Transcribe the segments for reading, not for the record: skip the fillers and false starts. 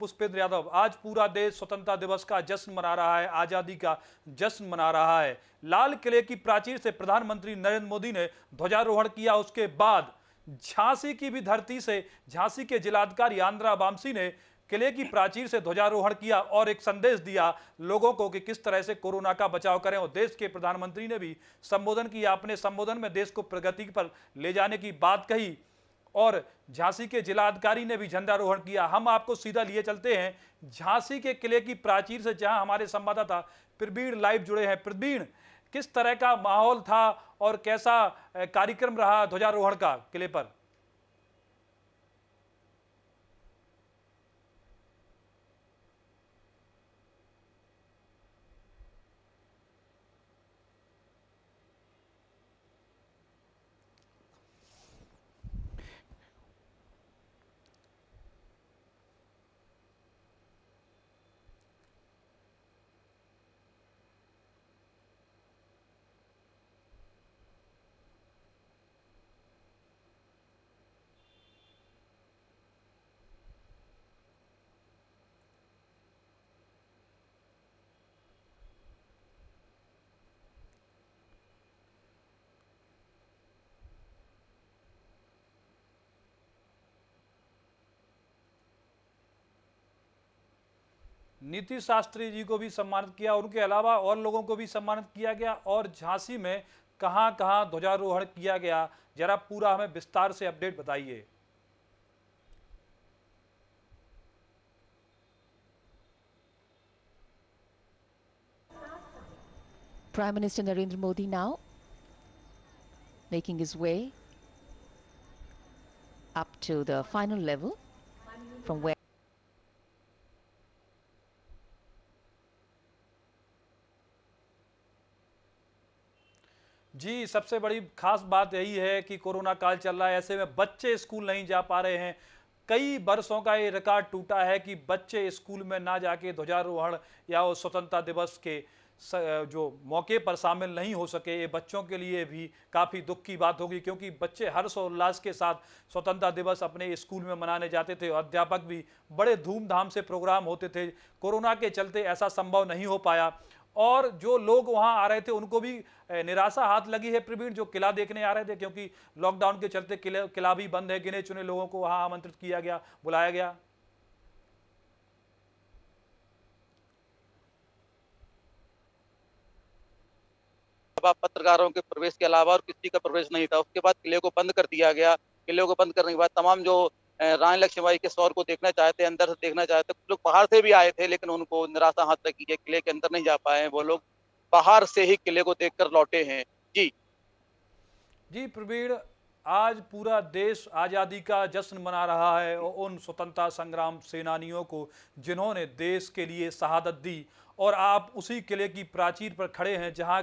पुष्पेंद्र यादव, आज पूरा देश स्वतंत्रता दिवस का जश्न मना रहा है, आजादी का जश्न मना रहा है। लाल किले की प्राचीर से प्रधानमंत्री नरेंद्र मोदी ने ध्वजारोहण किया। उसके बाद झांसी की भी धरती से झांसी के जिलाधिकारी आंद्रा वामसी ने किले की प्राचीर से ध्वजारोहण किया और एक संदेश दिया लोगों को कि किस तरह से कोरोना का बचाव करें। और देश के प्रधानमंत्री ने भी संबोधन किया। अपने संबोधन में देश को प्रगति पर ले जाने की बात कही और झांसी के जिलाधिकारी ने भी झंडारोहण किया। हम आपको सीधा लिए चलते हैं झांसी के किले की प्राचीर से, जहां हमारे संवाददाता प्रवीण लाइव जुड़े हैं। प्रवीण, किस तरह का माहौल था और कैसा कार्यक्रम रहा ध्वजारोहण का किले पर? नीतीश शास्त्री जी को भी सम्मानित किया, उनके अलावा और लोगों को भी सम्मानित किया गया। और झांसी में कहां कहां ध्वजारोहण किया गया, जरा पूरा हमें विस्तार से अपडेट बताइए। Prime Minister Narendra Modi now making his way up to the final level from where जी, सबसे बड़ी खास बात यही है कि कोरोना काल चल रहा है, ऐसे में बच्चे स्कूल नहीं जा पा रहे हैं। कई वर्षों का ये रिकॉर्ड टूटा है कि बच्चे स्कूल में ना जाके ध्वजारोहण या वो स्वतंत्रता दिवस के जो मौके पर शामिल नहीं हो सके। ये बच्चों के लिए भी काफ़ी दुख की बात होगी, क्योंकि बच्चे हर्ष और उल्लास के साथ स्वतंत्रता दिवस अपने स्कूल में मनाने जाते थे और अध्यापक भी बड़े धूमधाम से प्रोग्राम होते थे। कोरोना के चलते ऐसा संभव नहीं हो पाया और जो लोग वहां आ रहे थे उनको भी निराशा हाथ लगी है प्रवीण, जो किला देखने आ रहे थे, क्योंकि लॉकडाउन के चलते किला भी बंद है। गिने चुने लोगों को वहां आमंत्रित किया गया, बुलाया गया। पत्रकारों के प्रवेश के अलावा और किसी का प्रवेश नहीं था। उसके बाद किले को बंद कर दिया गया। किले को बंद करने के बाद तमाम जो रानी लक्ष्मीबाई के शौर्य को देखना चाहते, अंदर से देखना चाहते, कुछ लोग बाहर से भी आए थे, लेकिन उनको निराशा हाथ लगी है। किले के अंदर नहीं जा पाए हैं, वो लोग बाहर से ही किले को देखकर लौटे हैं। जी जी प्रवीण, आज पूरा देश आज़ादी का जश्न मना रहा है और उन स्वतंत्रता संग्राम सेनानियों को जिन्होंने देश के लिए शहादत दी। और आप उसी किले की प्राचीर पर खड़े हैं जहां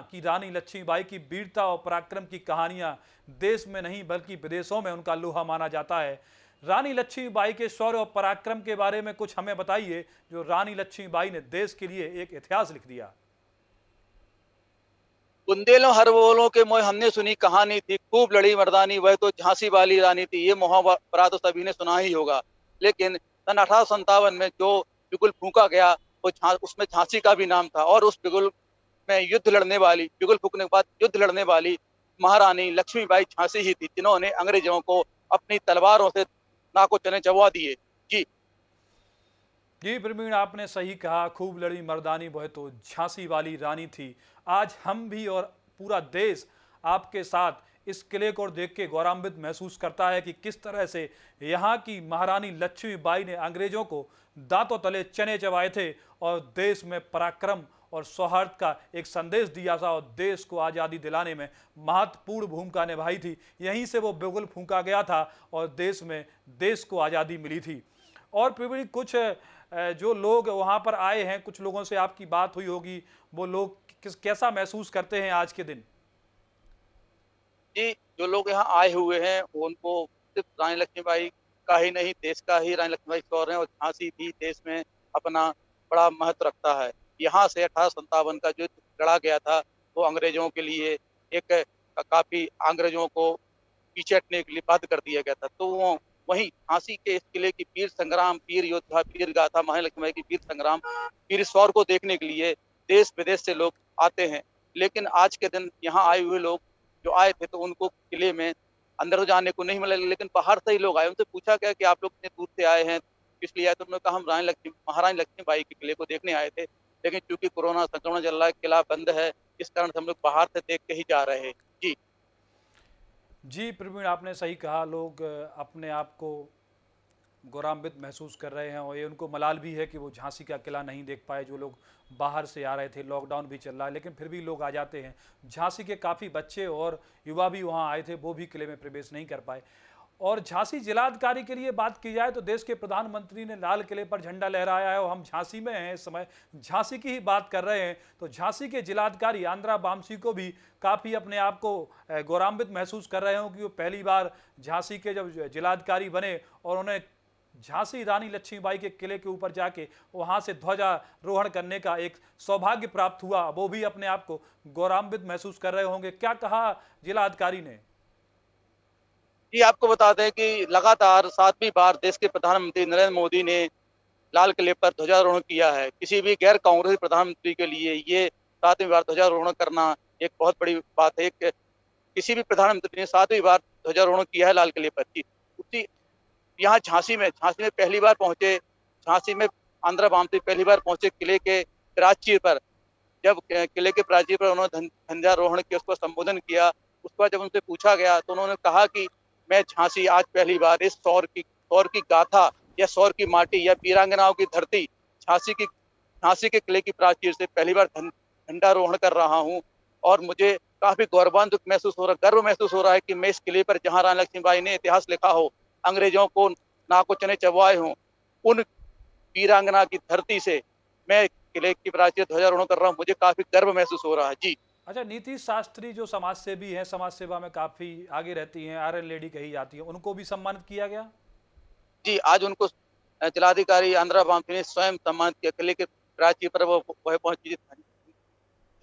की रानी लक्ष्मीबाई की वीरता और पराक्रम की कहानियां देश में नहीं बल्कि विदेशों में उनका लोहा माना जाता है। रानी लक्ष्मीबाई के शौर्य और पराक्रम के बारे में कुछ हमें बताइए, जो रानी लक्ष्मीबाई ने देश के लिए एक इतिहास लिख दिया। बुंदेलों हर बोलों के मोह हमने सुनी कहानी थी, खूब लड़ी मर्दानी वह तो झांसी वाली रानी थी। ये मुहावरा तो सभी ने सुना ही होगा। लेकिन सन 1857 में जो बिगुल फूंका गया, वो उसमें झांसी का भी नाम था। और उस बिगुल में बिगुल फूकने के बाद युद्ध लड़ने वाली महारानी लक्ष्मीबाई झांसी ही थी, जिन्होंने अंग्रेजों को अपनी तलवारों से नाको चने चबवा दिए। जी जी प्रवीण, आपने सही कहा, खूब लड़ी मर्दानी वह तो झांसी वाली रानी थी। आज हम भी और पूरा देश आपके साथ इस किले को देख के गौरवान्वित महसूस करता है कि किस तरह से यहाँ की महारानी लक्ष्मीबाई ने अंग्रेजों को दांतों तले चने चबाए थे और देश में पराक्रम और सौहार्द का एक संदेश दिया था और देश को आज़ादी दिलाने में महत्वपूर्ण भूमिका निभाई थी। यहीं से वो बिगुल फूंका गया था और देश को आज़ादी मिली थी। और प्रवीण, कुछ जो लोग वहां पर आए हैं, कुछ लोगों से आपकी बात हुई होगी, वो लोग कैसा महसूस करते हैं आज के दिन? जी जो लोग यहाँ आए हुए हैं, उनको सिर्फ रानी लक्ष्मीबाई का ही नहीं, देश का ही रानी लक्ष्मीबाई शौर्य है। और झांसी भी देश में अपना बड़ा महत्व रखता है। यहाँ से 1857 का जो युद्ध लड़ा गया था, वो अंग्रेजों के लिए एक काफी अंग्रेजों को पीछे हटने के लिए बाध्य कर दिया गया था। तो वो वहीं झांसी के इस किले की वीर संग्राम, वीर योद्धा, वीर गाथा, महारानी लक्ष्मीबाई की वीर संग्राम, वीर शौर्य को देखने के लिए देश विदेश से लोग आते हैं। लेकिन आज के दिन यहाँ आए हुए लोग जो आए थे तो उनको किले में अंदर तो जाने को नहीं मिला, लेकिन बाहर से ही लोग आए। उनसे पूछा गया कि आप लोग इतने दूर से आए हैं, किस लिए आए? तो उन्होंने कहा हम महारानी लक्ष्मीबाई के किले को देखने आए थे, लेकिन चूंकि कोरोना संक्रमण चल रहा है, किला बंद है, इस कारण से हम लोग बाहर से देख के ही जा रहे हैं। जी। जी प्रवीण, आपने सही कहा। लोग अपने आप को गौरवान्वित महसूस कर रहे हैं और ये उनको मलाल भी है कि वो झांसी का किला नहीं देख पाए। जो लोग बाहर से आ रहे थे, लॉकडाउन भी चल रहा है, लेकिन फिर भी लोग आ जाते हैं। झांसी के काफ़ी बच्चे और युवा भी वहाँ आए थे, वो भी किले में प्रवेश नहीं कर पाए। और झांसी जिलाधिकारी के लिए बात की जाए तो देश के प्रधानमंत्री ने लाल किले पर झंडा लहराया है और हम झांसी में हैं, इस समय झांसी की ही बात कर रहे हैं। तो झांसी के जिलाधिकारी आंद्रा वामसी को भी काफ़ी अपने आप को गौरवान्वित महसूस कर रहे हो कि वो पहली बार झांसी के जब जिलाधिकारी बने और उन्हें झांसी रानी लक्ष्मीबाई के किले के ऊपर जाके वहां से ध्वजारोहण करने का एक सौभाग्य प्राप्त हुआ। वो भी अपने आप को गौरवान्वित महसूस कर रहे होंगे। क्या कहा जिलाधिकारी ने? जी, आपको बता दें कि लगातार 7वीं बार देश के प्रधानमंत्री नरेंद्र मोदी ने लाल किले पर ध्वजारोहण किया है। किसी भी गैर कांग्रेसी प्रधानमंत्री के लिए ये 7वीं बार ध्वजारोहण करना एक बहुत बड़ी बात है। किसी भी प्रधानमंत्री ने 7वीं बार ध्वजारोहण किया है लाल किले पर। जी, उसी यहाँ झांसी में पहली बार पहुंचे। झांसी में आंध्रा वामसी पहली बार पहुंचे किले के प्राचीर पर। जब किले के प्राचीर पर उन्होंने ध्वजारोहण किया, उसको संबोधन किया। उसके बाद जब उनसे पूछा गया तो उन्होंने कहा कि मैं झांसी आज पहली बार इस शौर्य की गाथा या शौर्य की माटी या वीरांगनाओं की धरती झांसी के किले की प्राचीर से पहली बार झंडारोहण कर रहा हूँ और मुझे काफी गर्व महसूस हो रहा है कि मैं इस किले पर जहाँ रानी लक्ष्मीबाई ने इतिहास लिखा हो, अंग्रेजों को नाको चने चबवाए हों, उन वीरांगना की धरती से मैं किले की प्राचीर ध्वजारोहण कर रहा हूँ। मुझे काफी गर्व महसूस हो रहा है। जी। अच्छा, नीतीश शास्त्री जो समाज सेवी हैं, समाज सेवा में काफ़ी आगे रहती हैं, आयरन लेडी कही जाती है, उनको भी सम्मानित किया गया? जी, आज उनको जिलाधिकारी आंध्रा वामसी ने स्वयं सम्मानित किया। किले के प्राचीर पर वो पहुंची।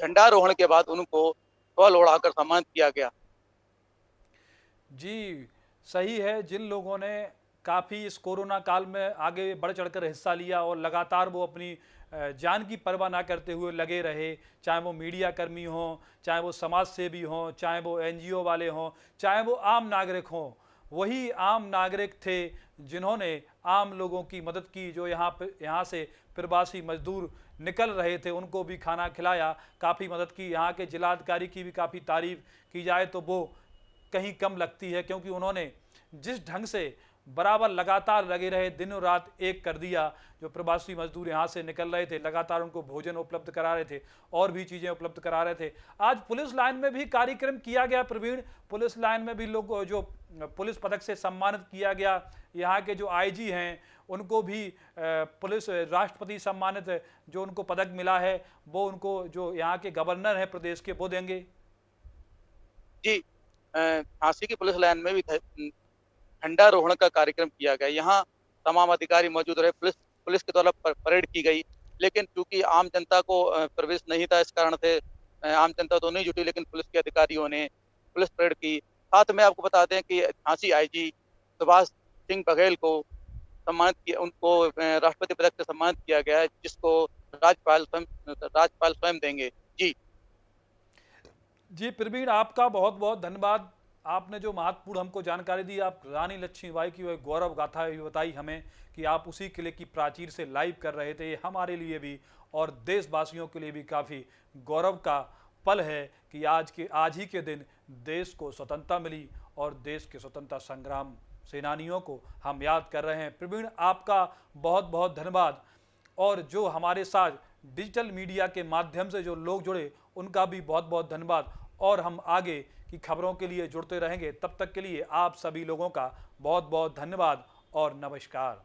झंडारोहण के बाद उनको ध्वज ओढ़ाकर सम्मानित किया गया। जी, सही है। जिन लोगों ने काफ़ी इस कोरोना काल में आगे बढ़ चढ़कर हिस्सा लिया और लगातार वो अपनी जान की परवाह ना करते हुए लगे रहे, चाहे वो मीडिया कर्मी हों, चाहे वो समाज सेवी हों, चाहे वो एनजीओ वाले हों, चाहे वो आम नागरिक हों, वही आम नागरिक थे जिन्होंने आम लोगों की मदद की। जो यहाँ से प्रवासी मजदूर निकल रहे थे, उनको भी खाना खिलाया, काफ़ी मदद की। यहाँ के जिलाधिकारी की भी काफ़ी तारीफ की जाए तो वो कहीं कम लगती है, क्योंकि उन्होंने जिस ढंग से बराबर लगातार लगे रहे, दिनों रात एक कर दिया। जो प्रवासी मजदूर यहाँ से निकल रहे थे, लगातार उनको भोजन उपलब्ध करा रहे थे और भी चीज़ें उपलब्ध करा रहे थे। आज पुलिस लाइन में भी कार्यक्रम किया गया प्रवीण। पुलिस लाइन में भी लोग जो पुलिस पदक से सम्मानित किया गया। यहाँ के जो आईजी हैं उनको भी पुलिस राष्ट्रपति सम्मानित जो उनको पदक मिला है वो उनको जो यहाँ के गवर्नर हैं प्रदेश के वो देंगे। जी, झांसी की पुलिस लाइन में भी झंडारोहण का कार्यक्रम किया गया। यहाँ तमाम अधिकारी मौजूद रहे। पुलिस के द्वारा परेड की गई, लेकिन चूंकि आम जनता को प्रवेश नहीं था, इस कारण से आम जनता तो नहीं जुटी, लेकिन पुलिस के अधिकारियों ने पुलिस परेड की। साथ में आपको बता दें कि झांसी आईजी सुभाष सिंह बघेल को सम्मानित किया, उनको राष्ट्रपति पदक से सम्मानित किया गया है, जिसको राज्यपाल स्वयं देंगे। जी। जी प्रवीण, आपका बहुत बहुत धन्यवाद। आपने जो महत्वपूर्ण हमको जानकारी दी, आप रानी लक्ष्मीबाई की वह गौरव गाथा भी बताई हमें कि आप उसी किले की प्राचीर से लाइव कर रहे थे। ये हमारे लिए भी और देशवासियों के लिए भी काफ़ी गौरव का पल है कि आज ही के दिन देश को स्वतंत्रता मिली और देश के स्वतंत्रता संग्राम सेनानियों को हम याद कर रहे हैं। प्रवीण, आपका बहुत बहुत धन्यवाद। और जो हमारे साथ डिजिटल मीडिया के माध्यम से जो लोग जुड़े, उनका भी बहुत बहुत धन्यवाद। और हम आगे की खबरों के लिए जुड़ते रहेंगे। तब तक के लिए आप सभी लोगों का बहुत बहुत धन्यवाद और नमस्कार।